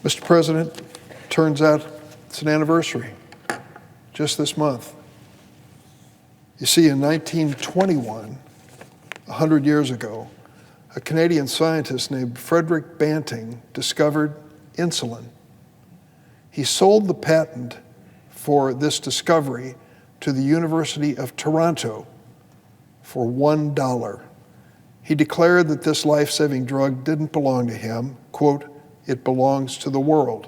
Mr. President, turns out it's an anniversary just this month. You see, in 1921, 100 years ago, a Canadian scientist named Frederick Banting discovered insulin. He sold the patent for this discovery to the University of Toronto for $1. He declared that this life-saving drug didn't belong to him, quote, "It belongs to the world."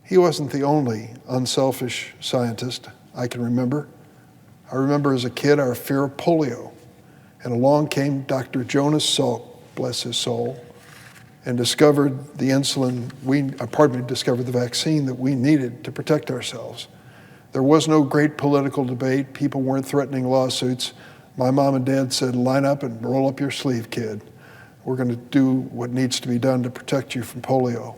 He wasn't the only unselfish scientist I can remember. I remember as a kid our fear of polio, and along came Dr. Jonas Salk, bless his soul, and discovered the discovered the vaccine that we needed to protect ourselves. There was no great political debate. People weren't threatening lawsuits. My mom and dad said, line up and roll up your sleeve, kid. We're going to do what needs to be done to protect you from polio.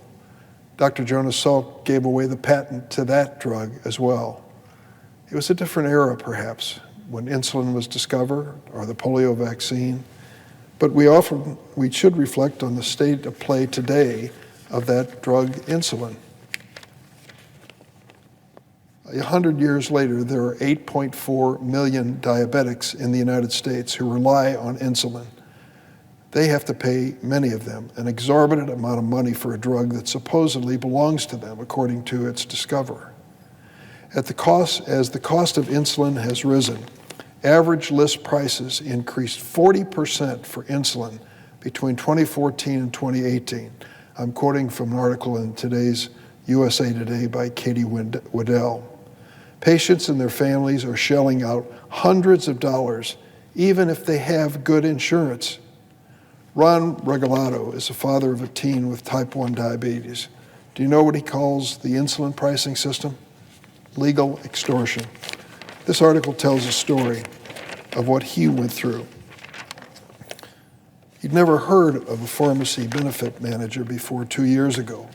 Dr. Jonas Salk gave away the patent to that drug as well. It was a different era, perhaps, when insulin was discovered or the polio vaccine. But we should reflect on the state of play today of that drug insulin. 100 years later, there are 8.4 million diabetics in the United States who rely on insulin. They have to pay, many of them, an exorbitant amount of money for a drug that supposedly belongs to them, according to its discoverer. As the cost of insulin has risen, average list prices increased 40% for insulin between 2014 and 2018. I'm quoting from an article in today's USA Today by Katie Waddell. Patients and their families are shelling out hundreds of dollars, even if they have good insurance. Ron Regalado is the father of a teen with type 1 diabetes. Do you know what he calls the insulin pricing system? Legal extortion. This article tells a story of what he went through. He'd never heard of a pharmacy benefit manager before 2 years ago,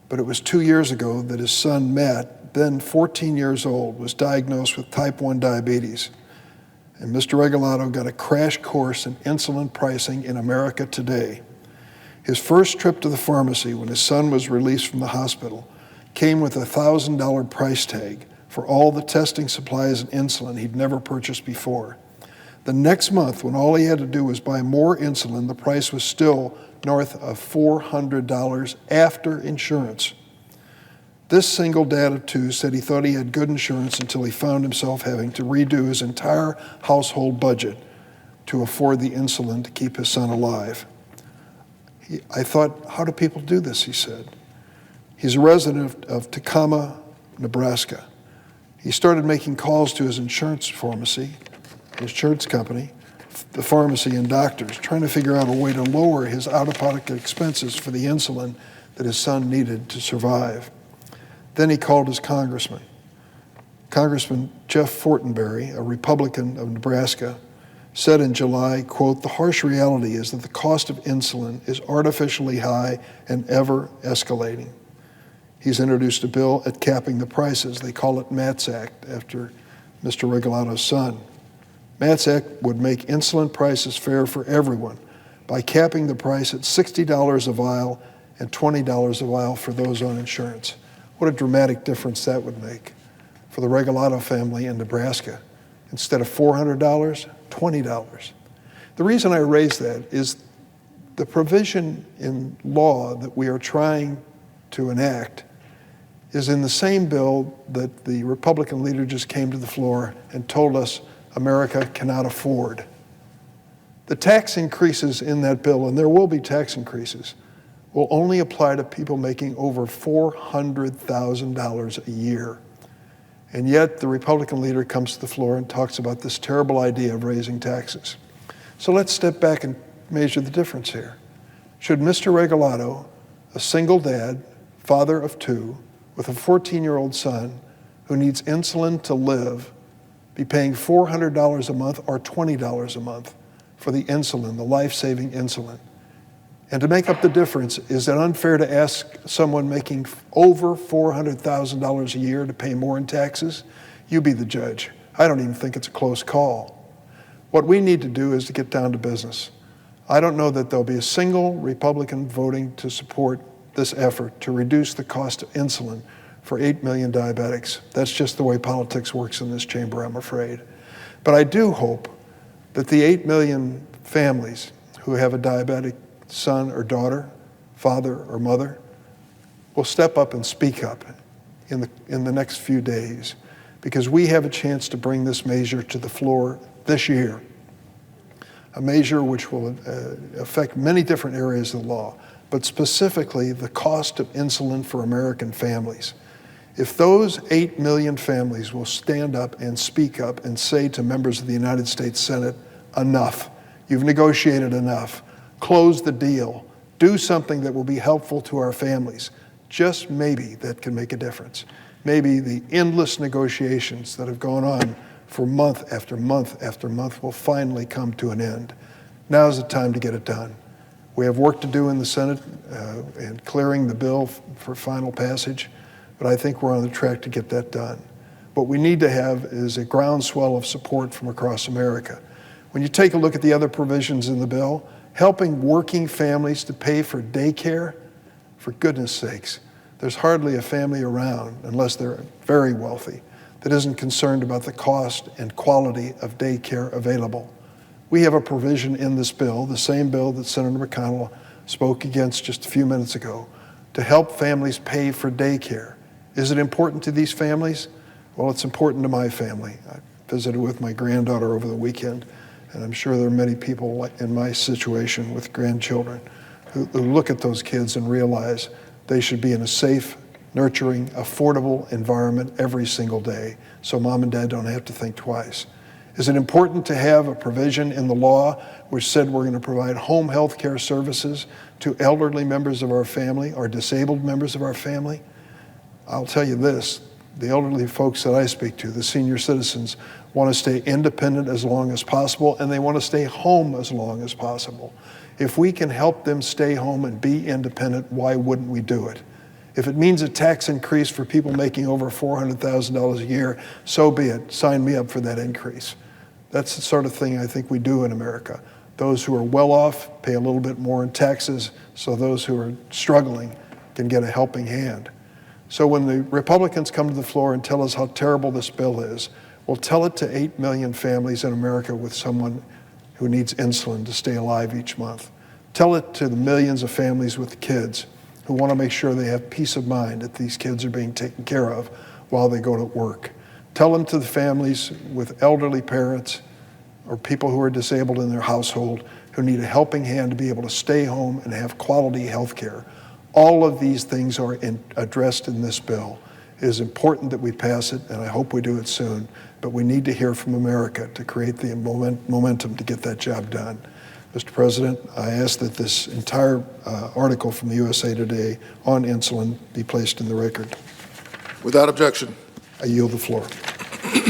but it was 2 years ago that his son, Matt, then 14 years old, was diagnosed with type 1 diabetes. And Mr. Regalado got a crash course in insulin pricing in America today. His first trip to the pharmacy when his son was released from the hospital came with a $1,000 price tag for all the testing supplies and insulin he'd never purchased before. The next month, when all he had to do was buy more insulin, the price was still north of $400 after insurance. This single dad of two said he thought he had good insurance until he found himself having to redo his entire household budget to afford the insulin to keep his son alive. I thought, how do people do this, he said. He's a resident of Tacoma, Nebraska. He started making calls to his insurance company, the pharmacy and doctors, trying to figure out a way to lower his out-of-pocket expenses for the insulin that his son needed to survive. Then he called his congressman. Congressman Jeff Fortenberry, a Republican of Nebraska, said in July, quote, "The harsh reality is that the cost of insulin is artificially high and ever escalating." He's introduced a bill at capping the prices. They call it Matt's Act, after Mr. Regalado's son. Matt's Act would make insulin prices fair for everyone by capping the price at $60 a vial and $20 a vial for those on insurance. What a dramatic difference that would make for the Regalado family in Nebraska. Instead of $400, $20. The reason I raise that is the provision in law that we are trying to enact is in the same bill that the Republican leader just came to the floor and told us America cannot afford. The tax increases in that bill, and there will be tax increases, will only apply to people making over $400,000 a year. And yet the Republican leader comes to the floor and talks about this terrible idea of raising taxes. So let's step back and measure the difference here. Should Mr. Regalado, a single dad, father of two, with a 14-year-old son who needs insulin to live, be paying $400 a month or $20 a month for the insulin, the life-saving insulin? And to make up the difference, is it unfair to ask someone making over $400,000 a year to pay more in taxes? You be the judge. I don't even think it's a close call. What we need to do is to get down to business. I don't know that there'll be a single Republican voting to support this effort to reduce the cost of insulin for 8 million diabetics. That's just the way politics works in this chamber, I'm afraid. But I do hope that the 8 million families who have a diabetic son or daughter, father or mother, will step up and speak up in the next few days, because we have a chance to bring this measure to the floor this year, a measure which will affect many different areas of the law, but specifically the cost of insulin for American families. If those 8 million families will stand up and speak up and say to members of the United States Senate, enough, you've negotiated enough, close the deal, do something that will be helpful to our families, just maybe that can make a difference. Maybe the endless negotiations that have gone on for month after month after month will finally come to an end. Now's the time to get it done. We have work to do in the Senate in clearing the bill for final passage, but I think we're on the track to get that done. What we need to have is a groundswell of support from across America. When you take a look at the other provisions in the bill, helping working families to pay for daycare, for goodness sakes, there's hardly a family around, unless they're very wealthy, that isn't concerned about the cost and quality of daycare available. We have a provision in this bill, the same bill that Senator McConnell spoke against just a few minutes ago, to help families pay for daycare. Is it important to these families? Well, it's important to my family. I visited with my granddaughter over the weekend, and I'm sure there are many people in my situation with grandchildren who look at those kids and realize they should be in a safe, nurturing, affordable environment every single day, so mom and dad don't have to think twice. Is it important to have a provision in the law which said we're going to provide home health care services to elderly members of our family or disabled members of our family? I'll tell you this, the elderly folks that I speak to, the senior citizens, want to stay independent as long as possible, and they want to stay home as long as possible. If we can help them stay home and be independent, why wouldn't we do it? If it means a tax increase for people making over $400,000 a year, so be it. Sign me up for that increase. That's the sort of thing I think we do in America. Those who are well off pay a little bit more in taxes, so those who are struggling can get a helping hand. So when the Republicans come to the floor and tell us how terrible this bill is, we'll tell it to 8 million families in America with someone who needs insulin to stay alive each month. Tell it to the millions of families with kids who want to make sure they have peace of mind that these kids are being taken care of while they go to work. Tell them to the families with elderly parents or people who are disabled in their household who need a helping hand to be able to stay home and have quality health care. All of these things are addressed in this bill. It is important that we pass it, and I hope we do it soon, but we need to hear from America to create the momentum to get that job done. Mr. President, I ask that this entire article from the USA Today on insulin be placed in the record. Without objection. I yield the floor.